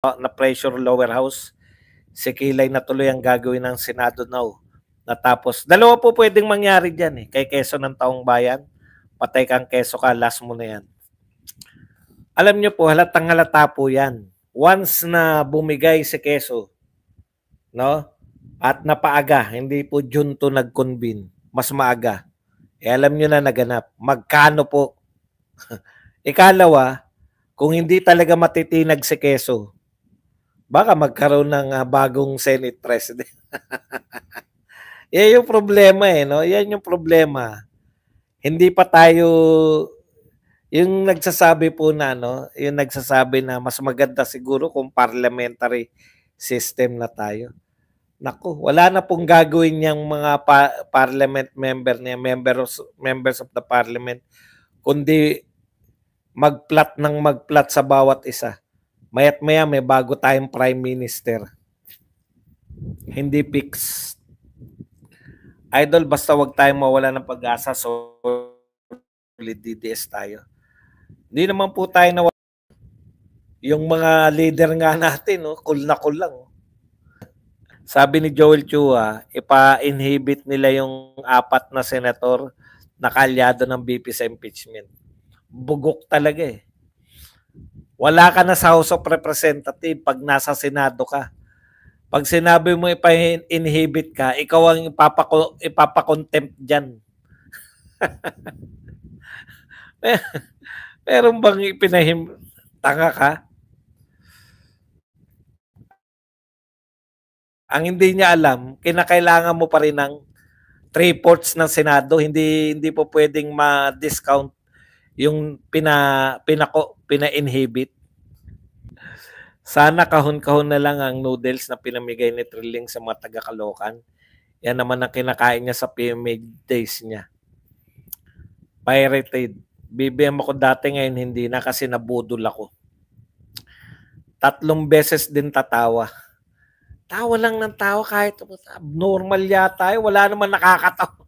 na pressure lower house. Si Kilay na tuloy ang gagawin ng Senado now. Natapos, dalawa po pwedeng mangyari dyan eh. Kay Keso ng Taong Bayan, patay kang Keso ka, last mo na yan. Alam nyo po, halatang halata po yan. Once na bumigay si Keso, no? At napaaga, hindi po Junto nag-convene, mas maaga. Alam nyo na naganap. Magkano po? Ikalawa, kung hindi talaga matitinag si Keso, baka magkaroon ng bagong Senate President. Yan yung problema eh, no? Yan yung problema. Hindi pa tayo, yung nagsasabi po na, no? Yung nagsasabi na mas maganda siguro kung parliamentary system na tayo. Naku, wala na pong gagawin niyang mga parliament member niya, members of the parliament, kundi magplat sa bawat isa. Mayat maya may bago tayong prime minister. Hindi fixed. Idol, basta wag tayong mawala ng pag-asa, solid DDS tayo. Hindi naman po tayo nawala. Yung mga leader nga natin, no, cool na cool lang. Sabi ni Joel Chua, ipa-inhibit nila yung 4 na senator na kalyado ng BP sa impeachment. Bugok talaga eh. Wala ka na sa House of Representatives pag nasa Senado ka. Pag sinabi mo ipa-inhibit ka, ikaw ang ipapakontempt dyan. Meron bang tanga ka? Ang hindi niya alam, kinakailangan mo pa rin ng 3/4 ng Senado. Hindi po pwedeng ma-discount yung pina-inhibit. Sana kahon-kahon na lang ang noodles na pinamigay ni Trilling sa mga taga-Caloocan. Yan naman ang kinakain niya sa PMA days niya. Pirated. BBM ako dati, ngayon hindi na kasi nabudol ako. 3 beses din tatawa. Tawa lang ng tawa kahit abnormal yata. Wala naman nakakatawa.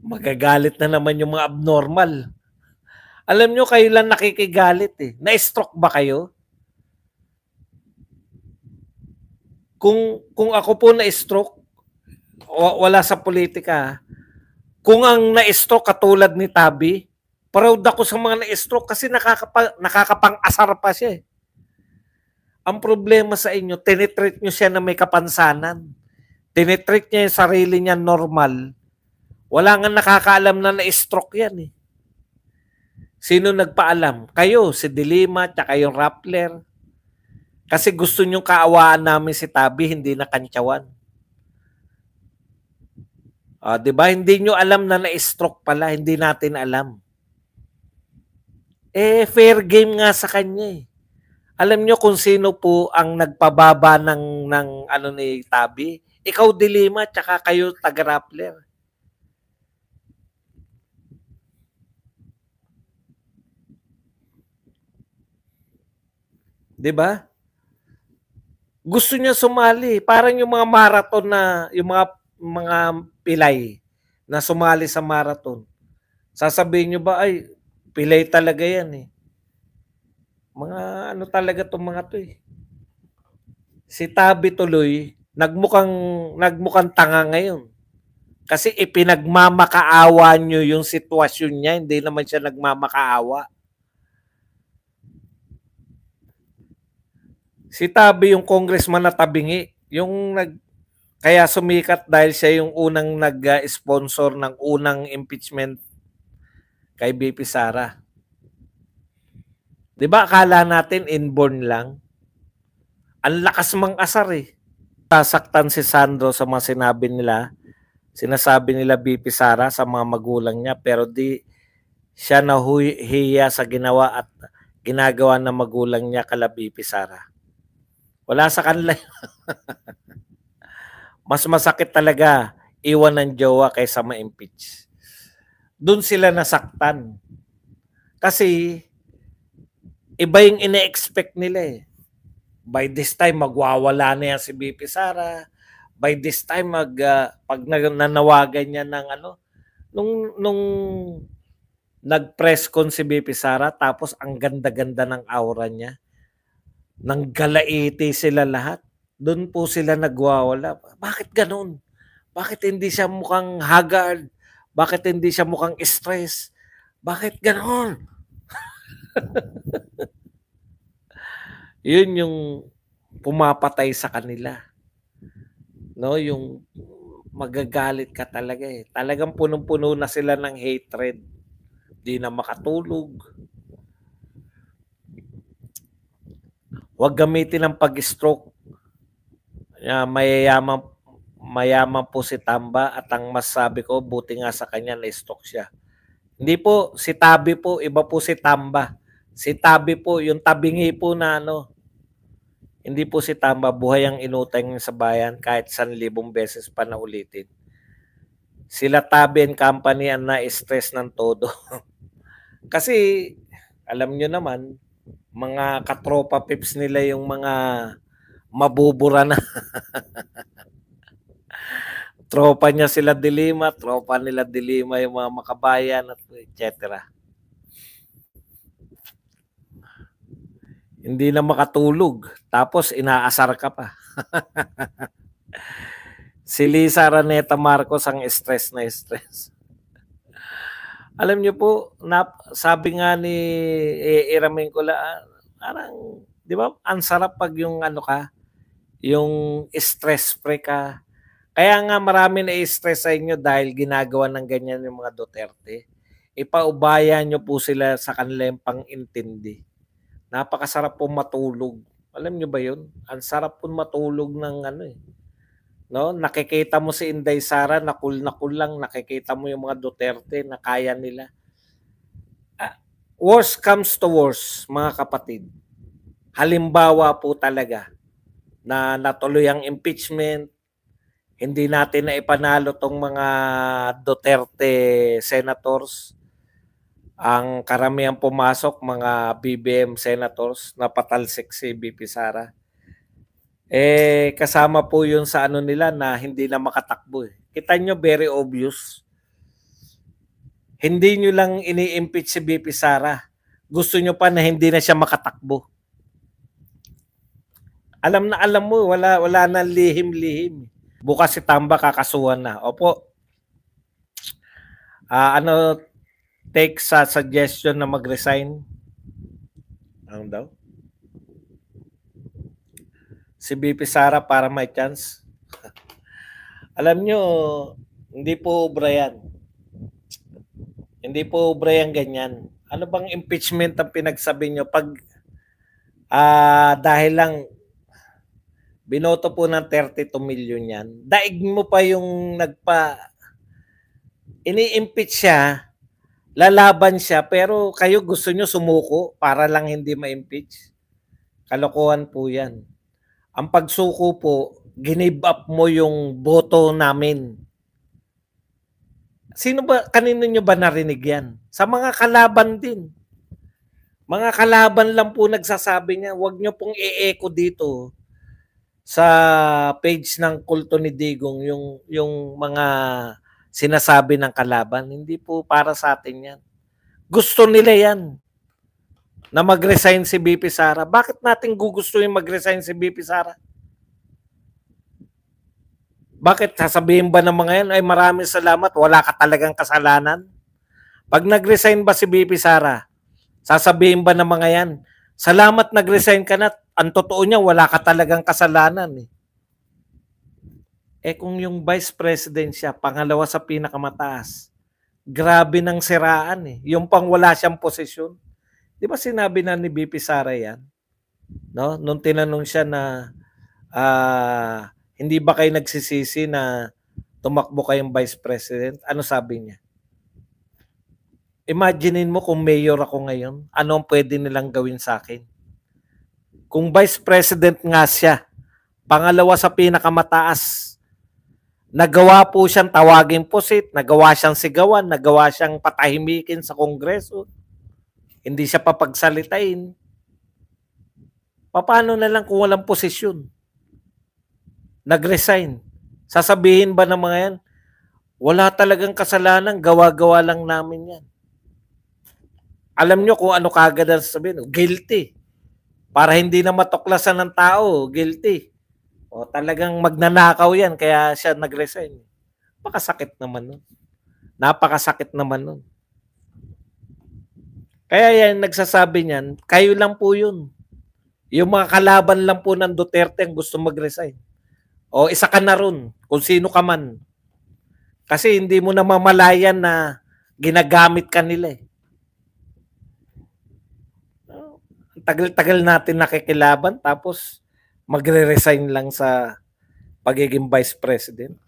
Magagalit na naman yung mga abnormal. Alam nyo, kayo lang nakikigalit eh. Na-stroke ba kayo? Kung ako po na-stroke, wala sa politika. Kung ang na-stroke katulad ni Tabi, proud ako sa mga na-stroke kasi nakakapang-asar pa siya eh. Ang problema sa inyo, tinitreat nyo siya na may kapansanan. Tinitreat niya yung sarili niya normal. Wala nga nakakaalam na na-stroke yan eh. Sino nagpaalam? Kayo, si Dilima, tsaka yung Rappler. Kasi gusto nyong kaawaan namin si Tabi, hindi na kantsawan. Diba? Hindi nyo alam na na-stroke pala, hindi natin alam. Fair game nga sa kanya eh. Alam nyo kung sino po ang nagpababa ng ano ni Tabi? Ikaw, Dilima, tsaka kayo, taga-Rappler. Diba? Gusto niya sumali. Parang yung mga marathon na, yung mga pilay na sumali sa marathon. Sasabihin nyo ba, ay, pilay talaga yan eh. Mga ano talaga itong mga to eh. Si Tabi tuloy, nagmukhang tanga ngayon. Kasi ipinagmamakaawa nyo yung sitwasyon niya, hindi naman siya nagmamakaawa. Si Tabi yung congressman na tabingi, yung kaya sumikat dahil siya yung unang nag-sponsor ng unang impeachment kay BP Sara. 'Di ba akala natin inborn lang? Ang lakas mang asar eh. Sasaktan si Sandro sa mga sinasabi nila BP Sara sa mga magulang niya, pero di siya nahuhiya sa ginawa at ginagawa ng magulang niya kala BP Sara. Wala sa kanila. Mas masakit talaga iwan ng jowa kaysa ma-impeach. Doon sila nasaktan. Kasi iba yung ine-expect nila eh. By this time, magwawala na yan si BP Sara. By this time, pag nanawagan niya ng Nung nag-press con si BP Sara tapos ang ganda-ganda ng aura niya, nang galaiti sila lahat, do'n po sila nagwawala. Bakit gano'n? Bakit hindi siya mukhang haggard? Bakit hindi siya mukhang stress? Bakit gano'n? Yun yung pumapatay sa kanila. No, yung magagalit ka talaga eh. Talagang punong-puno na sila ng hatred. Di na makatulog. Huwag gamitin ng pag-stroke. Mayaman po si Tamba at ang masabi ko, buti nga sa kanya na-stroke siya. Hindi po, si Tabi po, iba po si Tamba. Si Tabi po, yung tabingi po na ano, hindi po si Tamba, buhay ang inutang sa bayan kahit 1,000 beses pa na ulitin. Sila Tabi and Company ang na-stress ng todo. Kasi, alam nyo naman, mga katropa pips nila yung mga mabubura na. Tropa niya sila Dilima, tropa nila Dilima yung mga makabayan, at etc. Hindi na makatulog. Tapos inaasar ka pa. Si Lisa Araneta Marcos ang stress na stress. Alam niyo po, sabi nga ni Iramin ko parang, di ba, ang sarap pag yung ano ka, yung stress free ka. Kaya nga marami na stress sa inyo dahil ginagawa ng ganyan yung mga Duterte. Ipaubaya nyo po sila sa kanilang pang-intindi. Napakasarap po matulog. Alam nyo ba yun? Ang sarap po matulog ng ano eh. No? Nakikita mo si Inday Sara, na cool lang, nakikita mo yung mga Duterte na kaya nila. Worst comes to worst, mga kapatid. Halimbawa po talaga na natuloy ang impeachment, hindi natin na ipanalo tong mga Duterte senators. Ang karamihan pumasok, mga BBM senators, napatalsik si BP Sara. Kasama po yun sa ano nila na hindi na makatakbo eh. Kita nyo, very obvious. Hindi nyo lang ini-impeach si BP Sara. Gusto nyo pa na hindi na siya makatakbo. Alam mo, wala na lihim-lihim. Bukas si Tamba kakasuhan na. Opo. Take sa suggestion na mag-resign? Ano daw? Si BP Sara para may chance? Alam nyo, hindi po obra yan. Hindi po obra yan ganyan. Ano bang impeachment ang pinagsabi nyo? Pag dahil lang binoto po ng 32 million yan, daig mo pa yung ini-impeach siya, lalaban siya, pero kayo gusto nyo sumuko para lang hindi ma-impeach. Kalokohan po yan. Ang pagsuko po, give up mo yung boto namin. Kanino nyo ba narinig yan? Sa mga kalaban din. Mga kalaban lang po nagsasabi niya, huwag nyo pong i-echo dito sa page ng Kulto ni Digong yung mga sinasabi ng kalaban. Hindi po para sa atin yan. Gusto nila yan na mag-resign si BP Sara. Bakit natin gugustuhin mag-resign si BP Sara? Bakit sasabihin ba ng mga yan, ay maraming salamat, wala ka talagang kasalanan? Pag nag-resign ba si BP Sara, sasabihin ba ng mga yan, salamat nag-resign ka na, ang totoo niya, wala ka talagang kasalanan. Kung yung vice president siya, pangalawa sa pinakamataas, grabe ng siraan yung pang wala siyang posisyon. Di ba sinabi na ni BP Sara yan? No? Nung tinanong siya na hindi ba kayo nagsisisi na tumakbo kayong vice president? Ano sabi niya? Imaginein mo kung mayor ako ngayon, ano ang pwede nilang gawin sa akin? Kung vice president nga siya, pangalawa sa pinakamataas, nagawa po siyang tawagin pusit, nagawa siyang sigawan, nagawa siyang patahimikin sa Kongreso, hindi siya papagsalitain. Paano na lang kung walang posisyon? Nag-resign. Sasabihin ba ng mga yan, Wala talagang kasalanan, gawa-gawa lang namin yan. Alam nyo kung ano kagad ang sabihin, guilty. Para hindi na matuklasan ng tao, guilty. O talagang magnanakaw yan, kaya siya nag-resign. Napakasakit naman nun. Napakasakit naman nun. Kaya yan, nagsasabi niyan, kayo lang po yun. Yung mga kalaban lang po ng Duterte ang gusto mag-resign. O isa ka na ron, kung sino ka man. Kasi hindi mo na mamalayan na ginagamit ka nila eh. Tagal-tagal natin nakikilaban tapos magre-resign lang sa pagiging vice president.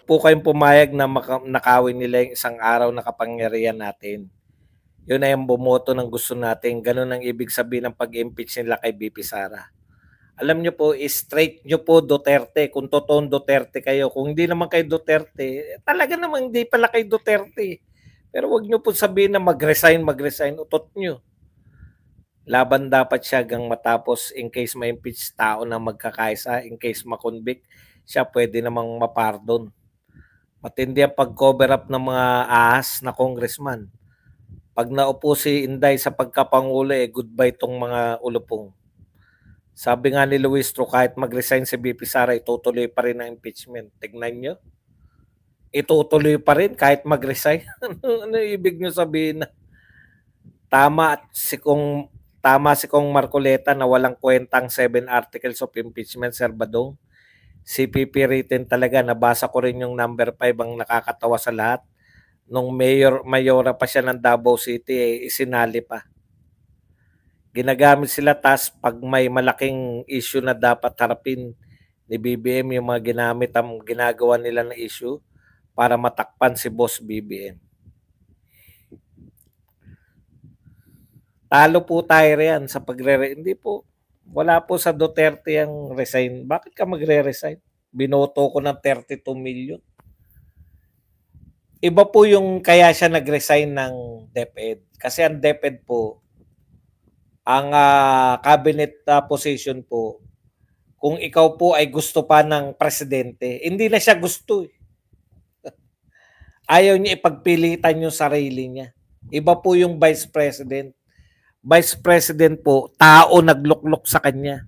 Po kayong pumayag na nakawin nila yung isang araw na kapangyarihan natin. Yun ay ang bumoto ng gusto natin. Ganun ang ibig sabihin ng pag-impeach nila kay BP Sara. Alam nyo po, straight nyo po Duterte. Kung totoong Duterte kayo. Kung hindi naman kayo Duterte, talaga naman hindi pala kayo Duterte. Pero wag nyo po sabihin na mag-resign. Utot nyo. Laban dapat siya hanggang matapos in case ma-impeach tao na magkakaisa. In case ma-convict, siya pwede namang mapardon. Matindi ang pag-cover up ng mga ahas na congressman. Pag naupo si Inday sa pagkapangulo, goodbye tong mga ulupong. Sabi nga ni Luis Tro, kahit mag-resign si BP Sara, itutuloy pa rin ang impeachment. Tignan nyo. Itutuloy pa rin kahit mag-resign. Ano ibig nyo sabihin na tama si Kong Marcoleta na walang kwentang 7 articles of impeachment, Sir Badong. CPP written talaga. Nabasa ko rin yung number 5 ang nakakatawa sa lahat. Nung mayora pa siya ng Davao City, isinali pa. Ginagamit sila tas pag may malaking issue na dapat harapin ni BBM, yung mga ginagawa nila na issue para matakpan si Boss BBM. Talo po tayo riyan sa hindi po. Wala po sa Duterte ang resign. Bakit ka magre-resign? Binoto ko ng 32 million. Iba po yung kaya siya nag-resign ng DepEd. Kasi ang DepEd po, ang cabinet position po, kung ikaw po ay gusto pa ng presidente, hindi na siya gusto. Ayaw niya ipagpilitan yung sarili niya. Iba po yung vice president. Vice president po, tao nagluklok sa kanya.